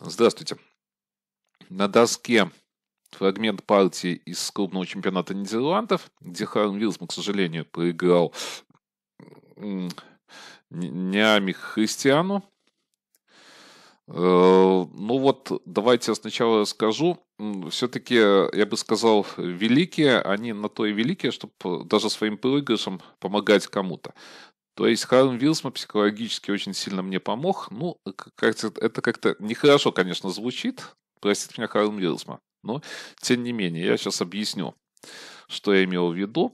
Здравствуйте. На доске фрагмент партии из крупного чемпионата Нидерландов, где Харм Вилсман, к сожалению, проиграл м, Ниаме Христиану. Ну вот, давайте я сначала расскажу. Все-таки, я бы сказал, великие, они на то и великие, чтобы даже своим проигрышем помогать кому-то. То есть Харм Вилсман психологически очень сильно мне помог. Ну, это как-то нехорошо, конечно, звучит. Простите меня, Харм Вилсман. Но, тем не менее, я сейчас объясню, что я имел в виду.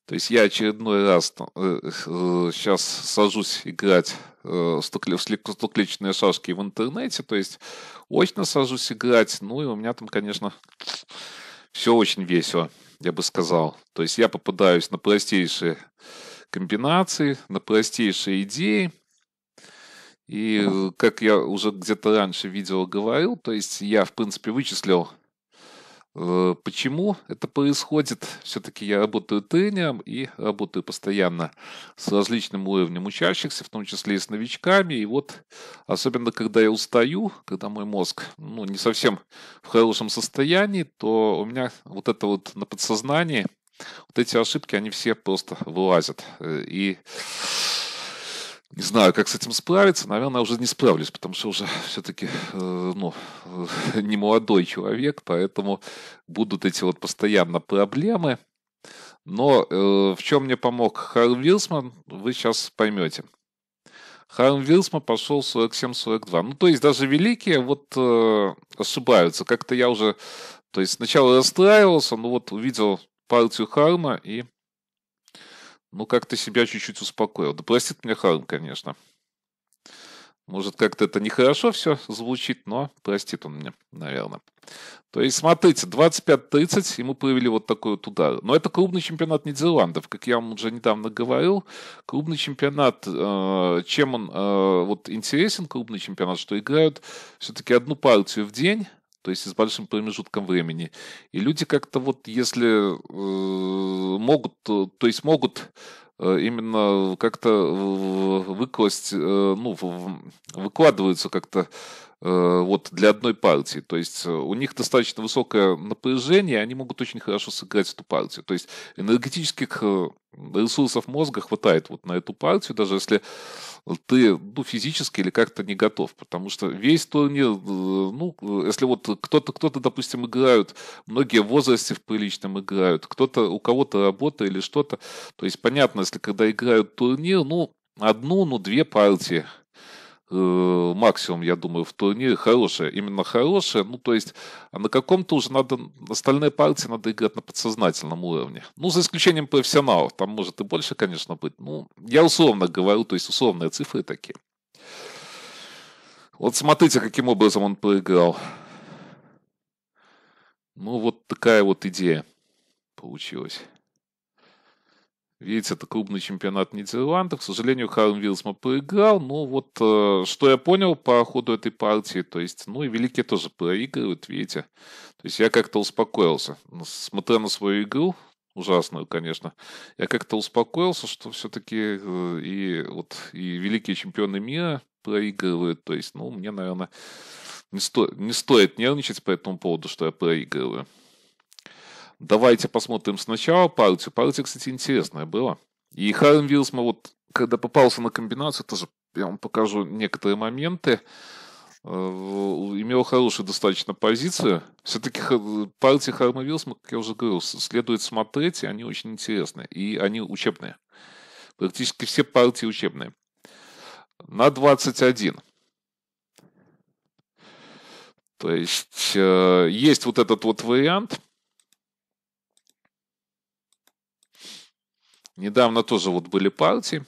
То есть я очередной раз сейчас сажусь играть в стуклечные шашки в интернете. То есть очно сажусь играть. Ну и у меня там, конечно, все очень весело, я бы сказал. То есть я попадаюсь на простейшие комбинации, на простейшие идеи. И как я уже где-то раньше видео говорил, то есть я, в принципе, вычислил, почему это происходит. Все-таки я работаю тренером и работаю постоянно с различным уровнем учащихся, в том числе и с новичками. И вот, особенно когда я устаю, когда мой мозг, ну, не совсем в хорошем состоянии, то у меня вот это вот на подсознании, вот эти ошибки, они все просто вылазят. И не знаю, как с этим справиться. Наверное, уже не справлюсь, потому что уже все-таки, ну, не молодой человек, поэтому будут эти вот постоянно проблемы. Но в чем мне помог Харм Вилсман, вы сейчас поймете. Харм Вилсман пошел 47-42. Ну, то есть даже великие вот ошибаются. Как-то я уже, то есть сначала расстраивался, но вот увидел партию Харма и, ну, как-то себя чуть-чуть успокоил. Да простит меня Харм, конечно. Может, как-то это нехорошо все звучит, но простит он мне, наверное. То есть, смотрите, 25-30 ему провели вот такой вот удар. Но это крупный чемпионат Нидерландов, как я вам уже недавно говорил. Крупный чемпионат, чем он вот интересен, крупный чемпионат, что играют все-таки одну партию в день, то есть с большим промежутком времени. И люди как-то вот, если могут, то есть могут именно как-то выкласть, ну, выкладываются как-то вот для одной партии. То есть у них достаточно высокое напряжение, они могут очень хорошо сыграть эту партию. То есть энергетических ресурсов мозга хватает вот на эту партию, даже если ты, ну, физически или как-то не готов. Потому что весь турнир, ну, если вот кто-то, допустим, играют, многие в возрасте в приличном играют, кто-то, у кого-то работа или что-то. То есть понятно, если когда играют турнир, ну, одну, ну, две партии максимум, я думаю, в турнире хорошая, именно хорошая, ну, то есть, а на каком-то уже надо, остальные партии надо играть на подсознательном уровне. Ну, за исключением профессионалов, там может и больше, конечно, быть. Ну, я условно говорю, то есть условные цифры такие. Вот смотрите, каким образом он проиграл. Ну, вот такая вот идея получилась. Видите, это крупный чемпионат Нидерландов. К сожалению, Харм Вилсман проиграл. Ну, вот что я понял по ходу этой партии, то есть, ну, и великие тоже проигрывают, видите. То есть я как-то успокоился. Смотря на свою игру, ужасную, конечно, я как-то успокоился, что все-таки и вот и великие чемпионы мира проигрывают. То есть, ну, мне, наверное, не стоит нервничать по этому поводу, что я проигрываю. Давайте посмотрим сначала партию. Партия, кстати, интересная была. И Харм Вилсма, вот, когда попался на комбинацию, тоже я вам покажу некоторые моменты, имел хорошую достаточно позицию. Все-таки партии Харма Вилсма, как я уже говорил, следует смотреть, и они очень интересные. И они учебные. Практически все партии учебные. На 21. То есть есть вот этот вот вариант. Недавно тоже вот были партии.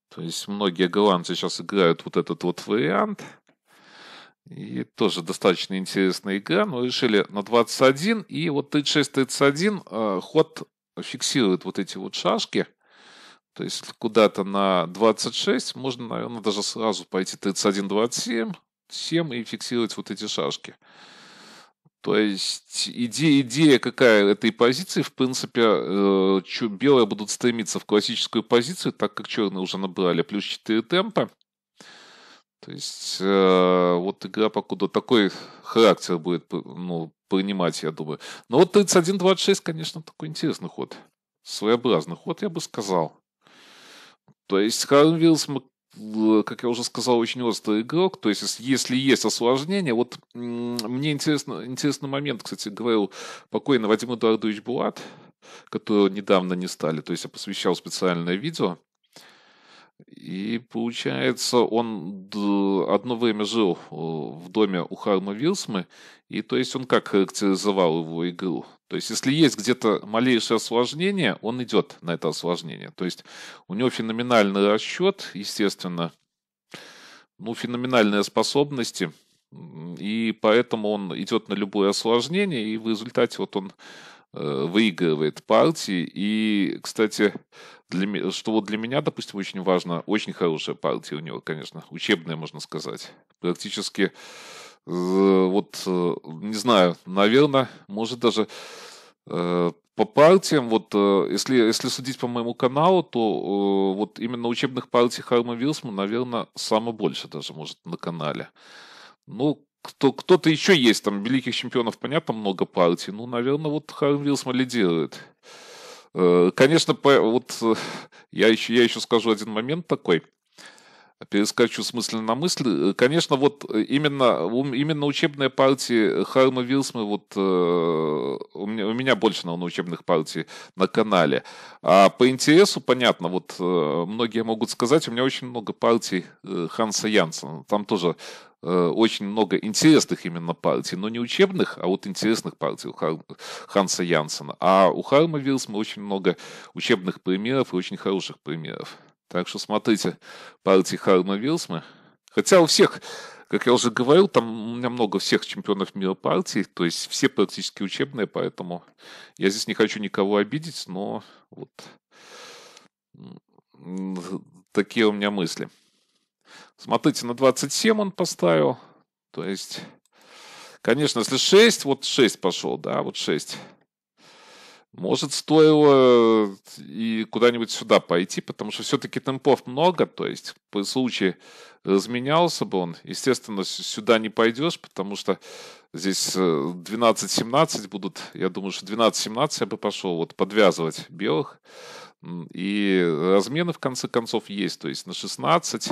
То есть многие голландцы сейчас играют вот этот вот вариант. И тоже достаточно интересная игра, но решили на 21. И вот 36-31 ход фиксирует вот эти вот шашки. То есть куда-то на 26 можно, наверное, даже сразу пойти 31-27 и фиксировать вот эти шашки. То есть идея какая этой позиции, в принципе, белые будут стремиться в классическую позицию, так как черные уже набрали плюс 4 темпа. То есть, вот игра, покуда такой характер будет, ну, принимать, я думаю. Но вот 31-26, конечно, такой интересный ход. Своеобразный ход, я бы сказал. То есть, Харви Вилсон, как я уже сказал, очень острый игрок. То есть, если есть осложнение, вот мне интересный момент, кстати, говорил покойный Вадим Эдуардович Булат, которого недавно не стали. То есть, я посвящал специальное видео. И получается, он одно время жил в доме у Харма Вилсмы, и то есть он как характеризовал его игру. То есть, если есть где-то малейшее осложнение, он идет на это осложнение. То есть, у него феноменальный расчет, естественно, ну, феноменальные способности, и поэтому он идет на любое осложнение, и в результате вот он выигрывает партии. И, кстати, что вот для меня, допустим, очень важно, очень хорошая партия у него, конечно, учебная, можно сказать. Практически, вот, не знаю, наверное, может даже по партиям, вот, если судить по моему каналу, то вот именно учебных партий Харма Вилсма, наверное, самое больше даже, может, на канале. Ну, кто-то еще есть, там, великих чемпионов, понятно, много партий. Ну, наверное, вот Харм Вилсма лидирует. Конечно, я еще скажу один момент такой. Перескочу с мысли на мысль. Конечно, вот именно учебные партии Харма Вилсмы, вот у меня больше, наверное, учебных партий на канале. А по интересу, понятно, вот многие могут сказать, у меня очень много партий Ханса Янсена. Там тоже очень много интересных именно партий, но не учебных, а вот интересных партий у Ханса Янсена. А у Харма Вилсмы очень много учебных примеров и очень хороших примеров. Так что смотрите партии Харма Вилсмы. Хотя у всех, как я уже говорил, там у меня много всех чемпионов мира партий, то есть все практически учебные, поэтому я здесь не хочу никого обидеть, но вот такие у меня мысли. Смотрите, на 27 он поставил. То есть, конечно, если 6, вот 6 пошел, да, вот 6. Может, стоило и куда-нибудь сюда пойти, потому что все-таки темпов много, то есть по случаю разменялся бы он. Естественно, сюда не пойдешь, потому что здесь 12-17 будут, я думаю, что 12-17 я бы пошел вот подвязывать белых. И размены в конце концов есть, то есть на 16.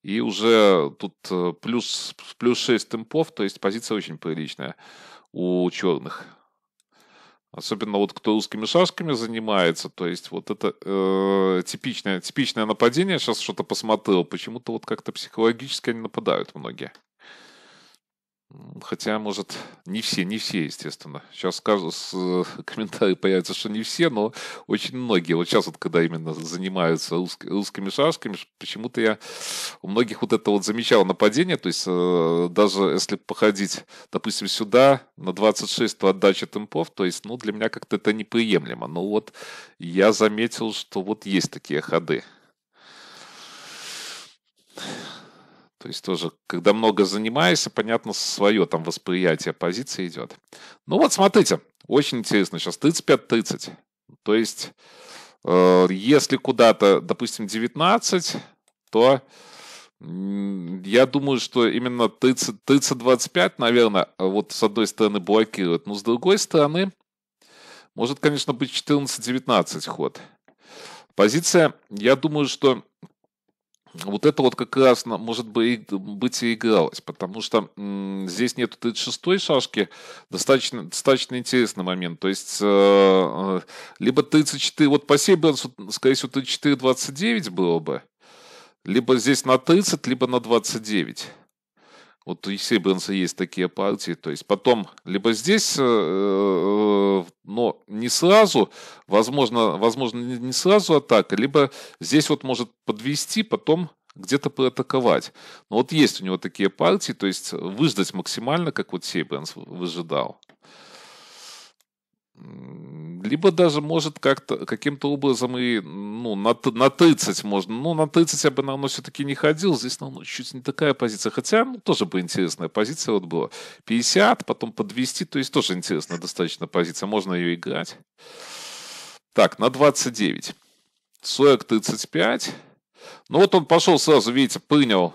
И уже тут плюс 6 темпов, то есть позиция очень приличная у черных. Особенно вот кто русскими шашками занимается, то есть вот это типичное нападение, сейчас что-то посмотрел, почему-то вот как-то психологически они нападают многие. Хотя, может, не все, естественно. Сейчас скажу, комментарий появится, что не все, но очень многие. Вот сейчас вот, когда именно занимаются русскими шашками, почему-то я у многих вот это вот замечал нападение, то есть даже если походить, допустим, сюда на 26, то отдача темпов, то есть, ну, для меня как-то это неприемлемо. Но вот я заметил, что вот есть такие ходы. То есть тоже, когда много занимаешься, понятно, свое там восприятие позиции идет. Ну вот, смотрите, очень интересно сейчас, 35-30. То есть, если куда-то, допустим, 19, то я думаю, что именно 30-25, наверное, вот с одной стороны блокирует, но с другой стороны, может, конечно, быть 14-19 ход. Позиция, я думаю, что вот это вот как раз может быть и игралось, потому что здесь нету 36-й шашки, достаточно интересный момент. То есть, либо 34, вот по Сейбернсу, скорее всего, 34-29 было бы, либо здесь на 30, либо на 29. Вот у Сейбернса есть такие партии, то есть потом либо здесь, но не сразу, возможно, не сразу атака, либо здесь вот может подвести, потом где-то проатаковать. Но вот есть у него такие партии, то есть выждать максимально, как вот Сейбернс выжидал. Либо даже может каким-то образом и на 30 можно. Ну, на 30 я бы, наверное, все-таки не ходил. Здесь, наверное, чуть не такая позиция. Хотя, тоже бы интересная позиция вот была. 50, потом подвести, то есть тоже интересная достаточно позиция. Можно ее играть. Так, на 29. 40-35. Ну, вот он пошел сразу, видите, принял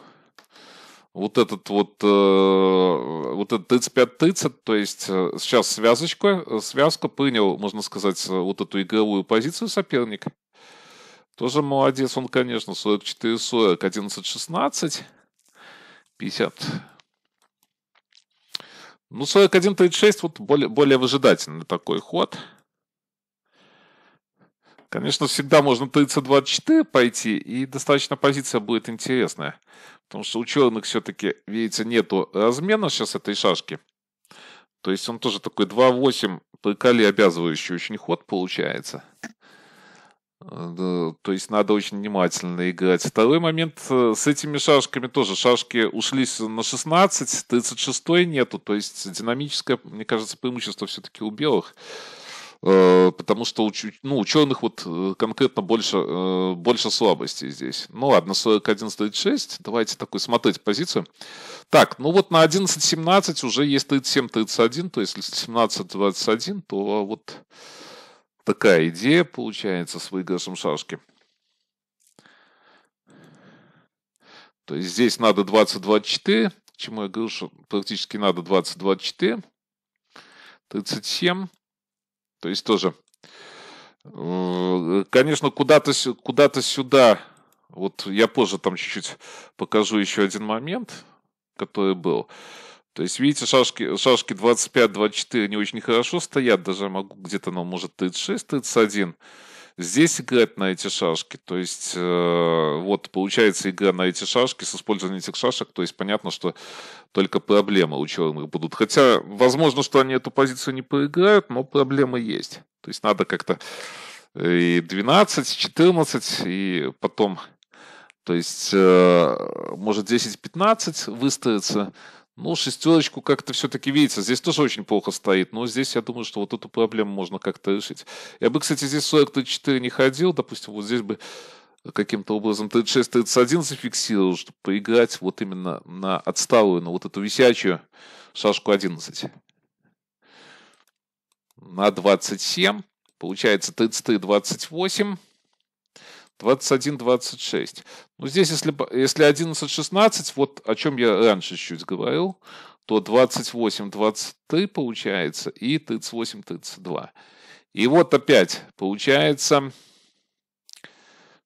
вот этот вот этот 35-30, то есть сейчас связку принял, можно сказать, вот эту игровую позицию соперник. Тоже молодец он, конечно, 44-40, 11-16, 50. Ну, 41-36, вот более выжидательный такой ход. Конечно, всегда можно 30-24 пойти, и достаточно позиция будет интересная. Потому что у черных все-таки, видите, нету размена сейчас этой шашки. То есть он тоже такой 2-8 по кали обязывающий очень ход получается. Да, то есть надо очень внимательно играть. Второй момент с этими шашками тоже. Шашки ушли на 16, 36 нету. То есть динамическое, мне кажется, преимущество все-таки у белых. Потому что у черных вот конкретно больше слабостей здесь. Ну ладно, 41-36. Давайте такой смотреть позицию. Так, ну вот на 11-17 уже есть 37-31. То есть если 17-21, то вот такая идея получается с выигрышем шашки. То есть здесь надо 20-24. К чему я говорю, что практически надо 20-24. 37. То есть тоже, конечно, куда-то сюда. Вот я позже там чуть-чуть покажу еще один момент, который был. То есть, видите, шашки 25-24 не очень хорошо стоят. Даже могу где-то, может 36-31. Здесь играть на эти шашки. То есть, вот получается игра на эти шашки с использованием этих шашек. То есть, понятно, что только проблемы у черных будут. Хотя, возможно, что они эту позицию не проиграют, но проблемы есть. То есть, надо как-то и 12, 14, и потом, то есть, может 10-15 выставиться. Ну, шестерочку как-то все-таки, видите, здесь тоже очень плохо стоит. Но здесь я думаю, что вот эту проблему можно как-то решить. Я бы, кстати, здесь 40-34 не ходил. Допустим, вот здесь бы каким-то образом 36-31 зафиксировал, чтобы поиграть вот именно на отсталую, на вот эту висячую шашку 11. На 27. Получается 33-28. 21-26. Ну, здесь, если 11-16, вот о чем я раньше чуть говорил, то 28-23 получается и 38-32. И вот опять получается,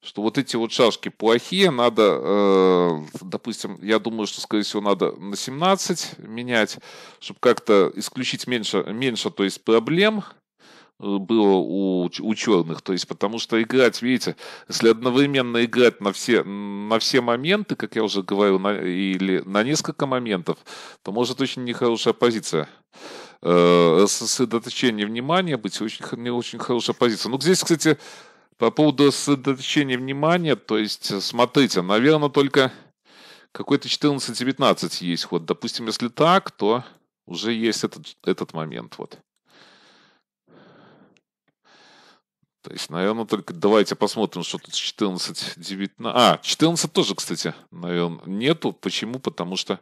что вот эти вот шашки плохие, надо, допустим, я думаю, что, скорее всего, надо на 17 менять, чтобы как-то исключить меньше, то есть проблем было у черных. То есть, потому что играть, видите, если одновременно играть на все моменты, как я уже говорил, или на несколько моментов, то может очень нехорошая позиция. Сосредоточение внимания быть не очень хорошая позиция. Ну, здесь, кстати, по поводу сосредоточения внимания, то есть, смотрите, наверное, только какой-то 14-19 есть ход. Допустим, если так, то уже есть этот момент. Вот. То есть, наверное, только давайте посмотрим, что тут 14-19. 14 тоже, кстати, наверное, нету. Почему? Потому что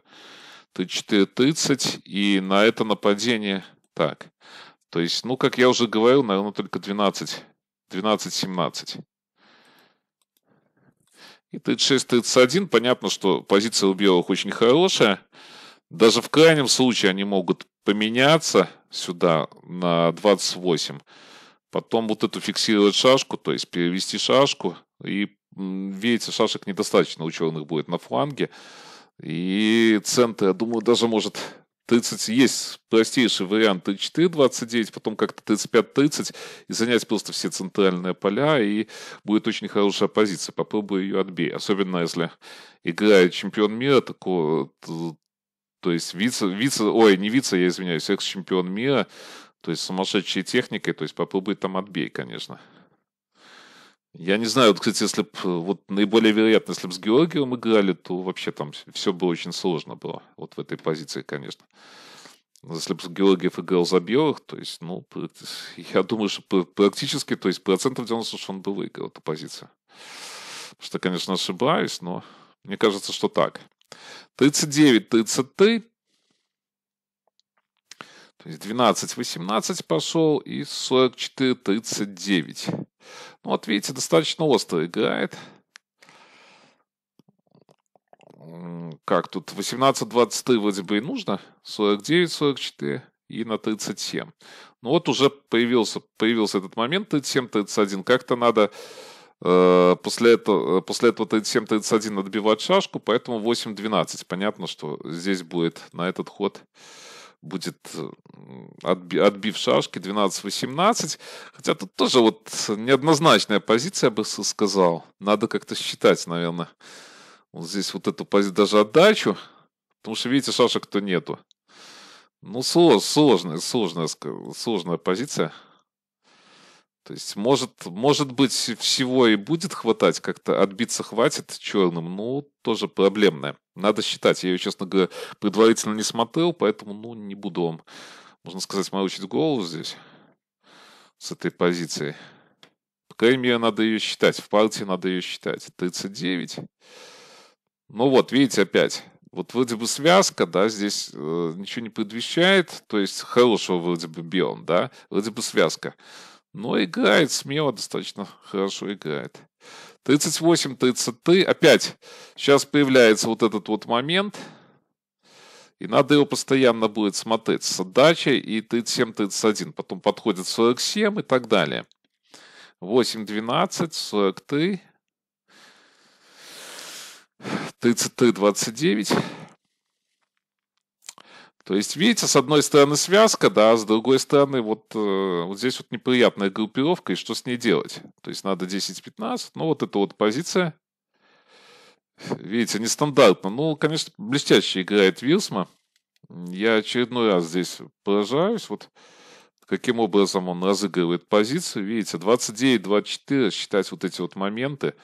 4-30 и на это нападение. Так. То есть, ну, как я уже говорил, наверное, только 12-17. И 36-31. Понятно, что позиция у белых очень хорошая. Даже в крайнем случае они могут поменяться сюда на 28. Потом вот эту фиксировать шашку, то есть перевести шашку. И видите, шашек недостаточно у черных будет на фланге. И центр, я думаю, даже может 30, есть простейший вариант 34-29, потом как-то 35-30 и занять просто все центральные поля, и будет очень хорошая позиция. Попробую ее отбей. Особенно если играет чемпион мира такого, то есть не вице, я извиняюсь, экс-чемпион мира, то есть сумасшедшей техникой, то есть попробуй там отбей, конечно. Я не знаю, вот, кстати, если бы, вот наиболее вероятно, если бы с Георгием играли, то вообще там все бы очень сложно было, вот в этой позиции, конечно. Если бы Георгиев играл за белых, то есть, ну, я думаю, что практически, то есть процентов 90, что он бы выиграл эту позицию. Что, конечно, ошибаюсь, но мне кажется, что так. 39-33. То есть 12-18 пошел и 44-39. Ну, вот видите, достаточно остро играет. как тут 18-23 вроде бы и нужно, 49-44 и на 37. Ну вот уже появился этот момент 37-31. Как-то надо после этого 37-31 отбивать шашку, поэтому 8-12. Понятно, что здесь будет на этот ход будет отбив шашки 12-18. Хотя тут тоже вот неоднозначная позиция, я бы сказал. Надо как-то считать, наверное. Вот здесь вот эту позицию, даже отдачу. Потому что, видите, шашек-то нету. Ну, сложная позиция. То есть, может быть, всего и будет хватать, как-то отбиться хватит черным, ну, тоже проблемная. Надо считать. Я ее, честно говоря, предварительно не смотрел, поэтому, ну, не буду вам, можно сказать, морочить голову здесь с этой позицией. По крайней мере, надо ее считать. В партии надо ее считать. 39. Ну вот, видите, опять. Вот вроде бы связка, да, здесь ничего не предвещает. То есть, хорошего вроде бы белым, да. Вроде бы связка. Но играет смело, достаточно хорошо играет. 38-33. Опять сейчас появляется вот этот вот момент. И надо его постоянно будет смотреть с отдачей. И 37-31. Потом подходит 47 и так далее. 8-12, 43. 33-29. То есть, видите, с одной стороны связка, да, а с другой стороны вот здесь вот неприятная группировка, и что с ней делать? То есть, надо 10-15, ну, вот эта вот позиция. Видите, нестандартно. Ну, конечно, блестяще играет Вилсма. Я очередной раз здесь поражаюсь, вот каким образом он разыгрывает позицию. Видите, 29-24, считать вот эти вот моменты.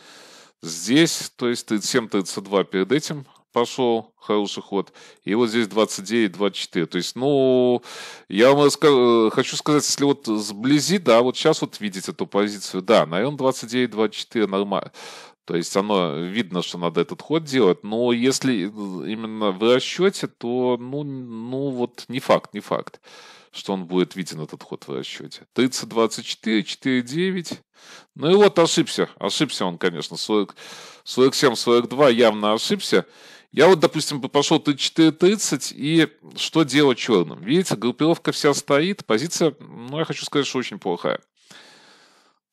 Здесь, то есть 37-32 перед этим пошел хороший ход. И вот здесь 29-24. То есть, ну, я вам хочу сказать, если вот сблизи, да, вот сейчас вот видите эту позицию, да, наверное, 29-24 нормально. То есть, оно видно, что надо этот ход делать, но если именно в расчете, то, ну вот не факт, что он будет виден, этот ход в расчете. 30-24, 4-9. Ну и вот ошибся он, конечно, 47-42 явно ошибся. Я вот, допустим, бы пошел 34-30, и что делать черным? Видите, группировка вся стоит, позиция, ну, я хочу сказать, что очень плохая.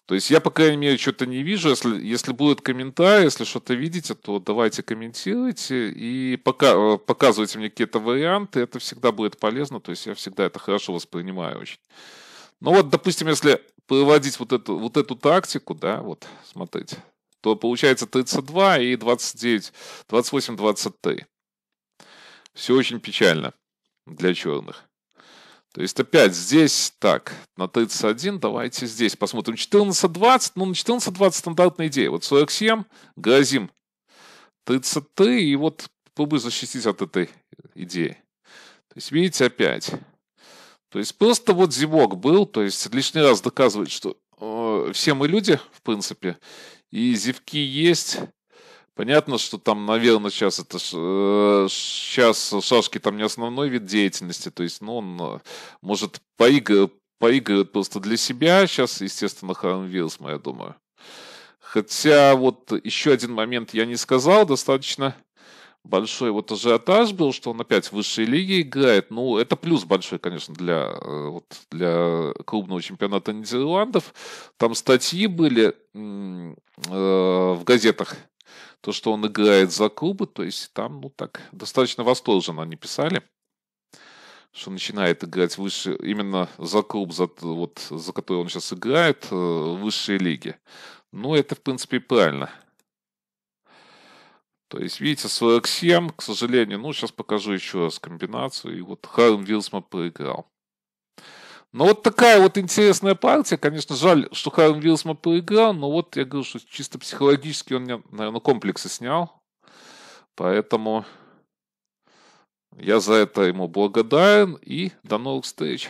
То есть я, по крайней мере, что-то не вижу. Если будут комментарии, если что-то видите, то давайте комментируйте и показывайте мне какие-то варианты. Это всегда будет полезно. То есть я всегда это хорошо воспринимаю очень. Ну вот, допустим, если проводить вот эту тактику, да, вот, смотрите, то получается 32 и 29, 28-23. Все очень печально для черных. То есть опять здесь, так, на 31, давайте здесь посмотрим. 14-20, ну на 14-20 стандартная идея. Вот 47, грозим 33, и вот попробуй защитить от этой идеи. То есть видите опять. То есть просто вот зевок был, то есть лишний раз доказывает, что все мы люди, в принципе, и зевки есть. Понятно, что там, наверное, сейчас сейчас шашки там не основной вид деятельности, то есть, ну, он может поигрывать просто для себя. Сейчас, естественно, Харм Вилсма, я думаю. Хотя вот еще один момент я не сказал, достаточно большой вот ажиотаж был, что он опять в высшей лиге играет. Ну, это плюс большой, конечно, для клубного чемпионата Нидерландов. Там статьи были в газетах, то, что он играет за клубы, то есть там, ну так, достаточно восторженно они писали, что начинает играть выше, именно за клуб, за который он сейчас играет, в высшей лиге. Ну, это, в принципе, и правильно. То есть, видите, 47, к сожалению, ну, сейчас покажу еще раз комбинацию, и вот Харм Вилсма проиграл. Ну, вот такая вот интересная партия. Конечно, жаль, что Харм Вилсма проиграл, но вот я говорю, что чисто психологически он мне, наверное, комплексы снял. Поэтому я за это ему благодарен и до новых встреч.